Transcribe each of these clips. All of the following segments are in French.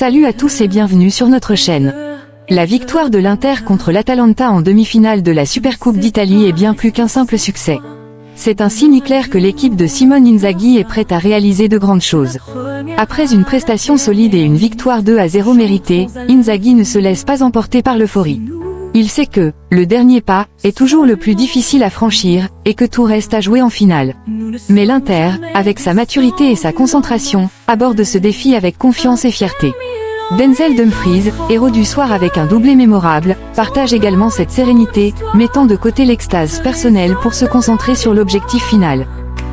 Salut à tous et bienvenue sur notre chaîne. La victoire de l'Inter contre l'Atalanta en demi-finale de la Supercoupe d'Italie est bien plus qu'un simple succès. C'est un signe clair que l'équipe de Simone Inzaghi est prête à réaliser de grandes choses. Après une prestation solide et une victoire 2-0 méritée, Inzaghi ne se laisse pas emporter par l'euphorie. Il sait que le dernier pas est toujours le plus difficile à franchir et que tout reste à jouer en finale. Mais l'Inter, avec sa maturité et sa concentration, aborde ce défi avec confiance et fierté. Denzel Dumfries, héros du soir avec un doublé mémorable, partage également cette sérénité, mettant de côté l'extase personnelle pour se concentrer sur l'objectif final.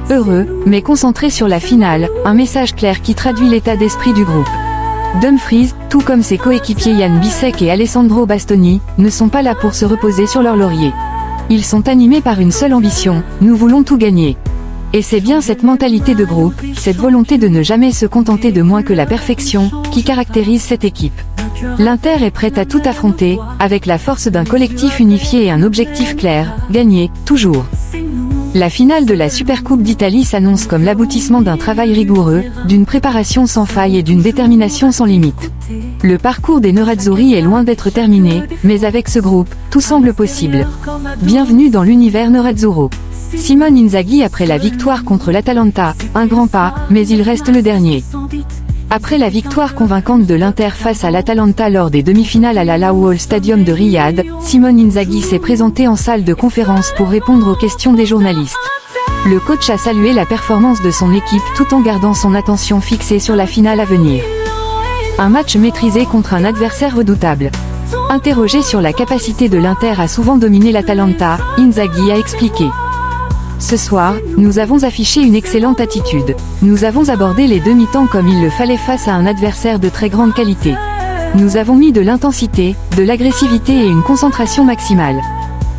Heureux, mais concentré sur la finale, un message clair qui traduit l'état d'esprit du groupe. Dumfries, tout comme ses coéquipiers Jan Bissek et Alessandro Bastoni, ne sont pas là pour se reposer sur leur laurier. Ils sont animés par une seule ambition, nous voulons tout gagner. Et c'est bien cette mentalité de groupe, cette volonté de ne jamais se contenter de moins que la perfection, qui caractérise cette équipe. L'Inter est prête à tout affronter, avec la force d'un collectif unifié et un objectif clair, gagner, toujours. La finale de la Supercoupe d'Italie s'annonce comme l'aboutissement d'un travail rigoureux, d'une préparation sans faille et d'une détermination sans limite. Le parcours des Nerazzurri est loin d'être terminé, mais avec ce groupe, tout semble possible. Bienvenue dans l'univers Nerazzurro. Simone Inzaghi après la victoire contre l'Atalanta, un grand pas, mais il reste le dernier. Après la victoire convaincante de l'Inter face à l'Atalanta lors des demi-finales à la Lawal Stadium de Riyad, Simone Inzaghi s'est présenté en salle de conférence pour répondre aux questions des journalistes. Le coach a salué la performance de son équipe tout en gardant son attention fixée sur la finale à venir. Un match maîtrisé contre un adversaire redoutable. Interrogé sur la capacité de l'Inter à souvent dominer l'Atalanta, Inzaghi a expliqué. Ce soir, nous avons affiché une excellente attitude. Nous avons abordé les demi-temps comme il le fallait face à un adversaire de très grande qualité. Nous avons mis de l'intensité, de l'agressivité et une concentration maximale.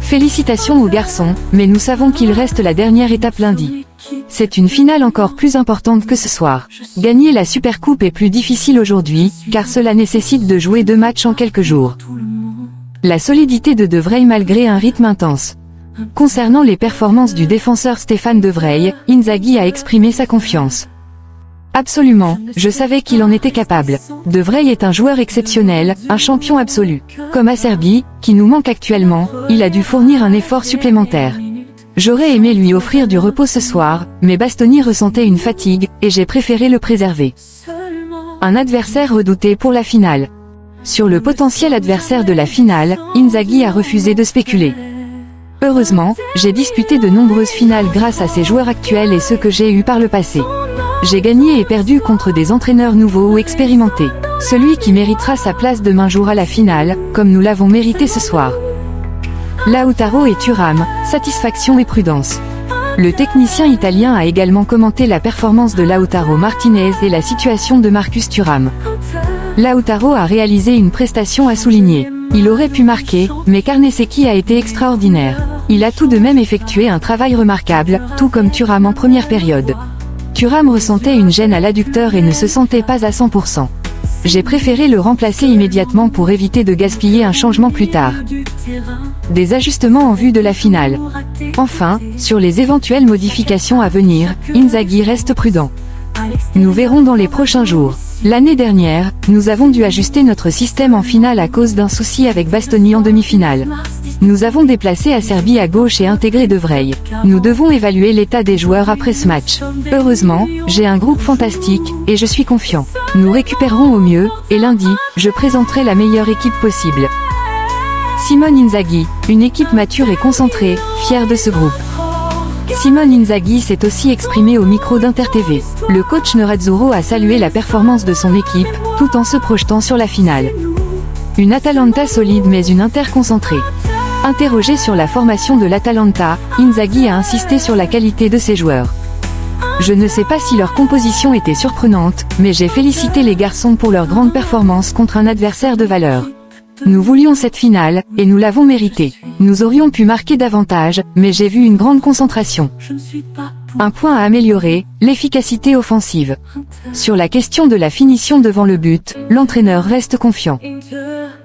Félicitations aux garçons, mais nous savons qu'il reste la dernière étape lundi. C'est une finale encore plus importante que ce soir. Gagner la Supercoupe est plus difficile aujourd'hui, car cela nécessite de jouer 2 matchs en quelques jours. La solidité de Vrij malgré un rythme intense. Concernant les performances du défenseur Stéphane De Vrij, Inzaghi a exprimé sa confiance. Absolument, je savais qu'il en était capable. De Vrij est un joueur exceptionnel, un champion absolu. Comme Acerbi, qui nous manque actuellement, il a dû fournir un effort supplémentaire. J'aurais aimé lui offrir du repos ce soir, mais Bastoni ressentait une fatigue, et j'ai préféré le préserver. Un adversaire redouté pour la finale. Sur le potentiel adversaire de la finale, Inzaghi a refusé de spéculer. Heureusement, j'ai disputé de nombreuses finales grâce à ces joueurs actuels et ceux que j'ai eus par le passé. J'ai gagné et perdu contre des entraîneurs nouveaux ou expérimentés. Celui qui méritera sa place demain jouera la finale, comme nous l'avons mérité ce soir. Lautaro et Thuram, satisfaction et prudence. Le technicien italien a également commenté la performance de Lautaro Martinez et la situation de Marcus Thuram. Lautaro a réalisé une prestation à souligner. Il aurait pu marquer, mais Carnesecchi a été extraordinaire. Il a tout de même effectué un travail remarquable, tout comme Thuram en première période. Thuram ressentait une gêne à l'adducteur et ne se sentait pas à 100%. J'ai préféré le remplacer immédiatement pour éviter de gaspiller un changement plus tard. Des ajustements en vue de la finale. Enfin, sur les éventuelles modifications à venir, Inzaghi reste prudent. Nous verrons dans les prochains jours. L'année dernière, nous avons dû ajuster notre système en finale à cause d'un souci avec Bastoni en demi-finale. Nous avons déplacé Acerbi à gauche et intégré De Vrij. Nous devons évaluer l'état des joueurs après ce match. Heureusement, j'ai un groupe fantastique, et je suis confiant. Nous récupérerons au mieux, et lundi, je présenterai la meilleure équipe possible. Simone Inzaghi, une équipe mature et concentrée, fière de ce groupe. Simone Inzaghi s'est aussi exprimé au micro d'Inter TV. Le coach Nerazzurro a salué la performance de son équipe, tout en se projetant sur la finale. Une Atalanta solide mais une Inter concentrée. Interrogé sur la formation de l'Atalanta, Inzaghi a insisté sur la qualité de ses joueurs. Je ne sais pas si leur composition était surprenante, mais j'ai félicité les garçons pour leur grande performance contre un adversaire de valeur. Nous voulions cette finale, et nous l'avons méritée. Nous aurions pu marquer davantage, mais j'ai vu une grande concentration. Un point à améliorer, l'efficacité offensive. Sur la question de la finition devant le but, l'entraîneur reste confiant.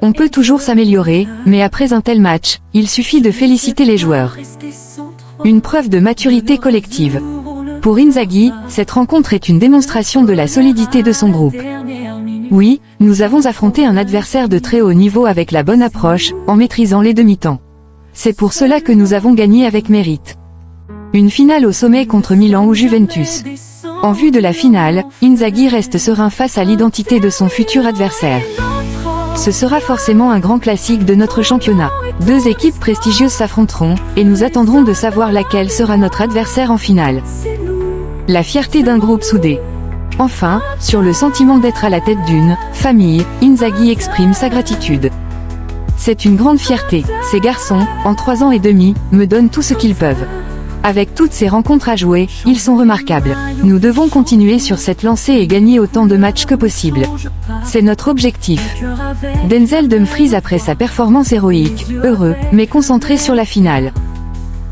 On peut toujours s'améliorer, mais après un tel match, il suffit de féliciter les joueurs. Une preuve de maturité collective. Pour Inzaghi, cette rencontre est une démonstration de la solidité de son groupe. Oui, nous avons affronté un adversaire de très haut niveau avec la bonne approche, en maîtrisant les demi-temps. C'est pour cela que nous avons gagné avec mérite. Une finale au sommet contre Milan ou Juventus. En vue de la finale, Inzaghi reste serein face à l'identité de son futur adversaire. Ce sera forcément un grand classique de notre championnat. Deux équipes prestigieuses s'affronteront, et nous attendrons de savoir laquelle sera notre adversaire en finale. La fierté d'un groupe soudé. Enfin, sur le sentiment d'être à la tête d'une famille, Inzaghi exprime sa gratitude. C'est une grande fierté, ces garçons, en 3 ans et demi, me donnent tout ce qu'ils peuvent. Avec toutes ces rencontres à jouer, ils sont remarquables. Nous devons continuer sur cette lancée et gagner autant de matchs que possible. C'est notre objectif. Denzel Dumfries après sa performance héroïque, heureux, mais concentré sur la finale.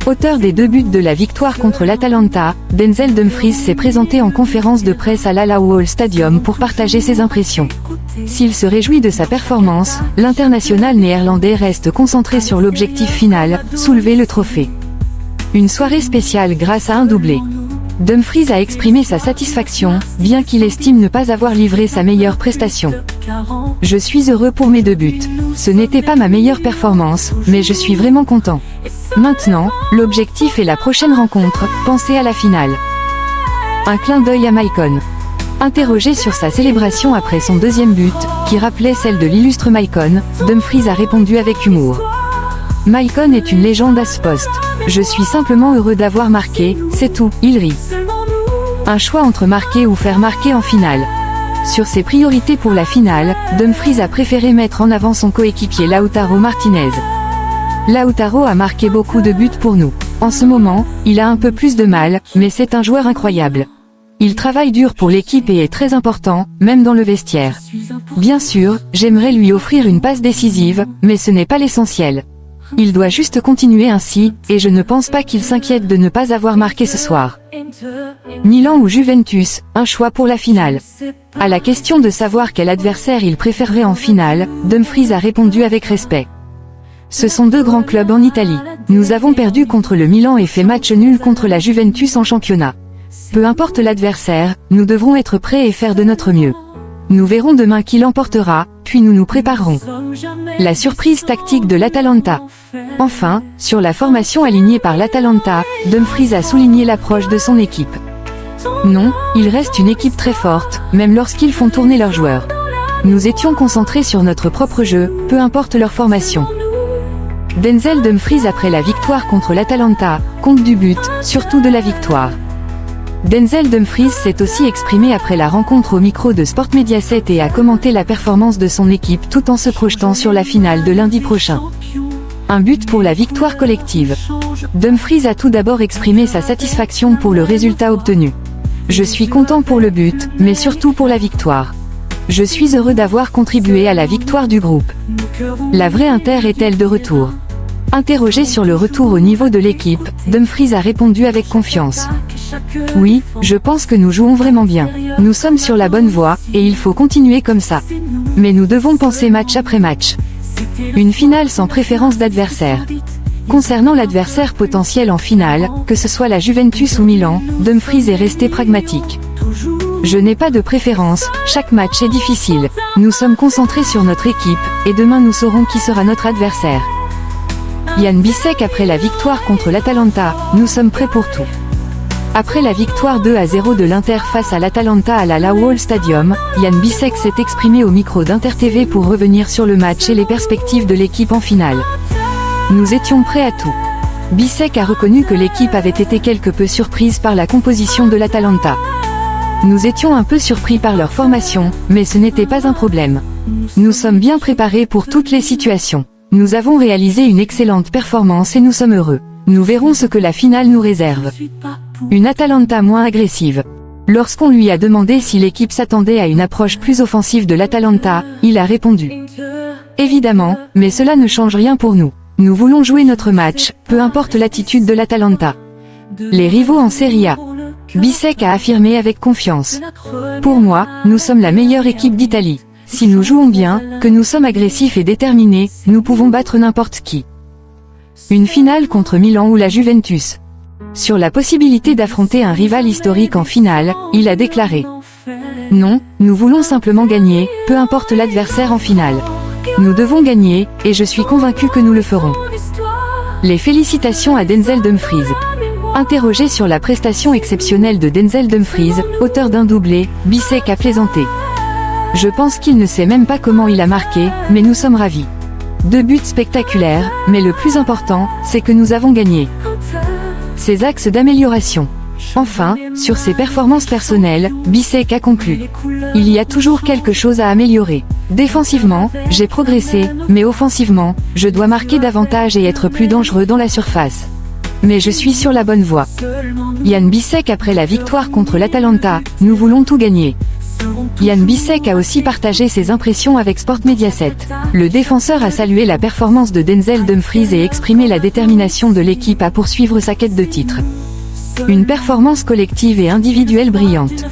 Auteur des 2 buts de la victoire contre l'Atalanta, Denzel Dumfries s'est présenté en conférence de presse à l'Al-Ahly Stadium pour partager ses impressions. S'il se réjouit de sa performance, l'international néerlandais reste concentré sur l'objectif final, soulever le trophée. Une soirée spéciale grâce à un doublé. Dumfries a exprimé sa satisfaction, bien qu'il estime ne pas avoir livré sa meilleure prestation. Je suis heureux pour mes 2 buts. Ce n'était pas ma meilleure performance, mais je suis vraiment content. Maintenant, l'objectif est la prochaine rencontre, pensez à la finale. Un clin d'œil à Maicon. Interrogé sur sa célébration après son 2e but, qui rappelait celle de l'illustre Maicon, Dumfries a répondu avec humour. Maicon est une légende à ce poste. Je suis simplement heureux d'avoir marqué, c'est tout, il rit. Un choix entre marquer ou faire marquer en finale. Sur ses priorités pour la finale, Dumfries a préféré mettre en avant son coéquipier Lautaro Martinez. Lautaro a marqué beaucoup de buts pour nous. En ce moment, il a un peu plus de mal, mais c'est un joueur incroyable. Il travaille dur pour l'équipe et est très important, même dans le vestiaire. Bien sûr, j'aimerais lui offrir une passe décisive, mais ce n'est pas l'essentiel. Il doit juste continuer ainsi, et je ne pense pas qu'il s'inquiète de ne pas avoir marqué ce soir. Milan ou Juventus, un choix pour la finale. À la question de savoir quel adversaire il préférerait en finale, Dumfries a répondu avec respect. Ce sont 2 grands clubs en Italie. Nous avons perdu contre le Milan et fait match nul contre la Juventus en championnat. Peu importe l'adversaire, nous devrons être prêts et faire de notre mieux. Nous verrons demain qui l'emportera, puis nous nous préparerons. La surprise tactique de l'Atalanta. Enfin, sur la formation alignée par l'Atalanta, Dumfries a souligné l'approche de son équipe. Non, il reste une équipe très forte, même lorsqu'ils font tourner leurs joueurs. Nous étions concentrés sur notre propre jeu, peu importe leur formation. Denzel Dumfries après la victoire contre l'Atalanta, compte du but, surtout de la victoire. Denzel Dumfries s'est aussi exprimé après la rencontre au micro de Sport Mediaset et a commenté la performance de son équipe tout en se projetant sur la finale de lundi prochain. Un but pour la victoire collective. Dumfries a tout d'abord exprimé sa satisfaction pour le résultat obtenu. Je suis content pour le but, mais surtout pour la victoire. Je suis heureux d'avoir contribué à la victoire du groupe. La vraie Inter est-elle de retour? Interrogé sur le retour au niveau de l'équipe, Dumfries a répondu avec confiance. Oui, je pense que nous jouons vraiment bien. Nous sommes sur la bonne voie, et il faut continuer comme ça. Mais nous devons penser match après match. Une finale sans préférence d'adversaire. Concernant l'adversaire potentiel en finale, que ce soit la Juventus ou Milan, Dumfries est resté pragmatique. Je n'ai pas de préférence, chaque match est difficile. Nous sommes concentrés sur notre équipe, et demain nous saurons qui sera notre adversaire. Jan Bisek après la victoire contre l'Atalanta, nous sommes prêts pour tout. Après la victoire 2-0 de l'Inter face à l'Atalanta à l'Al-Ahly Stadium, Jan Bisek s'est exprimé au micro d'Inter TV pour revenir sur le match et les perspectives de l'équipe en finale. Nous étions prêts à tout. Bisek a reconnu que l'équipe avait été quelque peu surprise par la composition de l'Atalanta. Nous étions un peu surpris par leur formation, mais ce n'était pas un problème. Nous sommes bien préparés pour toutes les situations. Nous avons réalisé une excellente performance et nous sommes heureux. Nous verrons ce que la finale nous réserve. Une Atalanta moins agressive. Lorsqu'on lui a demandé si l'équipe s'attendait à une approche plus offensive de l'Atalanta, il a répondu. Évidemment, mais cela ne change rien pour nous. Nous voulons jouer notre match, peu importe l'attitude de l'Atalanta. Les rivaux en Serie A. Bisek a affirmé avec confiance. Pour moi, nous sommes la meilleure équipe d'Italie. Si nous jouons bien, que nous sommes agressifs et déterminés, nous pouvons battre n'importe qui. Une finale contre Milan ou la Juventus. Sur la possibilité d'affronter un rival historique en finale, il a déclaré Non, nous voulons simplement gagner, peu importe l'adversaire en finale. Nous devons gagner, et je suis convaincu que nous le ferons. Les félicitations à Denzel Dumfries. Interrogé sur la prestation exceptionnelle de Denzel Dumfries, auteur d'un doublé, Bissek a plaisanté. Je pense qu'il ne sait même pas comment il a marqué, mais nous sommes ravis. 2 buts spectaculaires, mais le plus important, c'est que nous avons gagné. Ses axes d'amélioration. Enfin, sur ses performances personnelles, Bissek a conclu. Il y a toujours quelque chose à améliorer. Défensivement, j'ai progressé, mais offensivement, je dois marquer davantage et être plus dangereux dans la surface. Mais je suis sur la bonne voie. Jan Bissek après la victoire contre l'Atalanta, nous voulons tout gagner. Jan Bissek a aussi partagé ses impressions avec Sport Mediaset. Le défenseur a salué la performance de Denzel Dumfries et exprimé la détermination de l'équipe à poursuivre sa quête de titre. Une performance collective et individuelle brillante.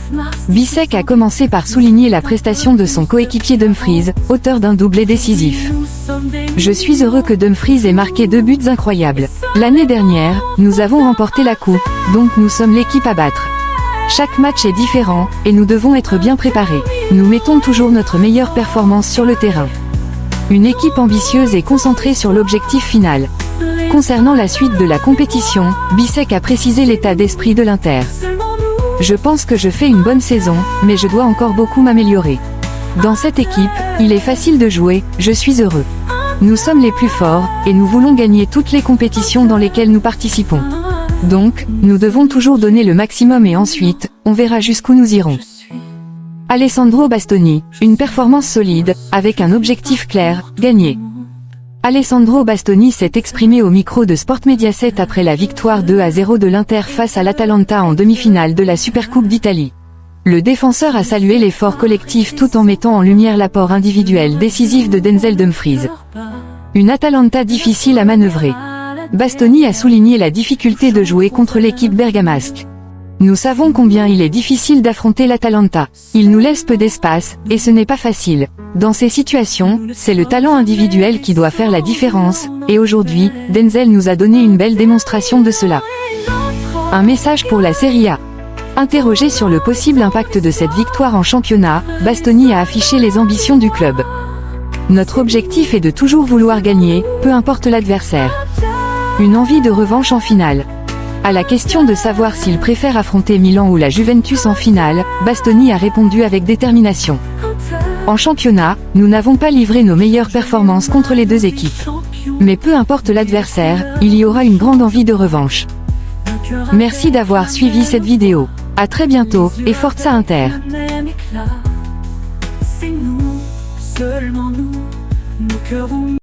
Bissek a commencé par souligner la prestation de son coéquipier Dumfries, auteur d'un doublé décisif. Je suis heureux que Dumfries ait marqué 2 buts incroyables. L'année dernière, nous avons remporté la coupe, donc nous sommes l'équipe à battre. Chaque match est différent, et nous devons être bien préparés. Nous mettons toujours notre meilleure performance sur le terrain. Une équipe ambitieuse et concentrée sur l'objectif final. Concernant la suite de la compétition, Bissek a précisé l'état d'esprit de l'Inter. Je pense que je fais une bonne saison, mais je dois encore beaucoup m'améliorer. Dans cette équipe, il est facile de jouer, je suis heureux. Nous sommes les plus forts, et nous voulons gagner toutes les compétitions dans lesquelles nous participons. Donc, nous devons toujours donner le maximum et ensuite, on verra jusqu'où nous irons. Alessandro Bastoni, une performance solide, avec un objectif clair, gagner. Alessandro Bastoni s'est exprimé au micro de Sport Mediaset après la victoire 2-0 de l'Inter face à l'Atalanta en demi-finale de la Supercoupe d'Italie. Le défenseur a salué l'effort collectif tout en mettant en lumière l'apport individuel décisif de Denzel Dumfries. Une Atalanta difficile à manœuvrer. Bastoni a souligné la difficulté de jouer contre l'équipe bergamasque. Nous savons combien il est difficile d'affronter l'Atalanta. Il nous laisse peu d'espace, et ce n'est pas facile. Dans ces situations, c'est le talent individuel qui doit faire la différence, et aujourd'hui, Denzel nous a donné une belle démonstration de cela. Un message pour la Serie A. Interrogé sur le possible impact de cette victoire en championnat, Bastoni a affiché les ambitions du club. Notre objectif est de toujours vouloir gagner, peu importe l'adversaire. Une envie de revanche en finale. À la question de savoir s'il préfère affronter Milan ou la Juventus en finale, Bastoni a répondu avec détermination. En championnat, nous n'avons pas livré nos meilleures performances contre les 2 équipes. Mais peu importe l'adversaire, il y aura une grande envie de revanche. Merci d'avoir suivi cette vidéo. À très bientôt, et Forza Inter.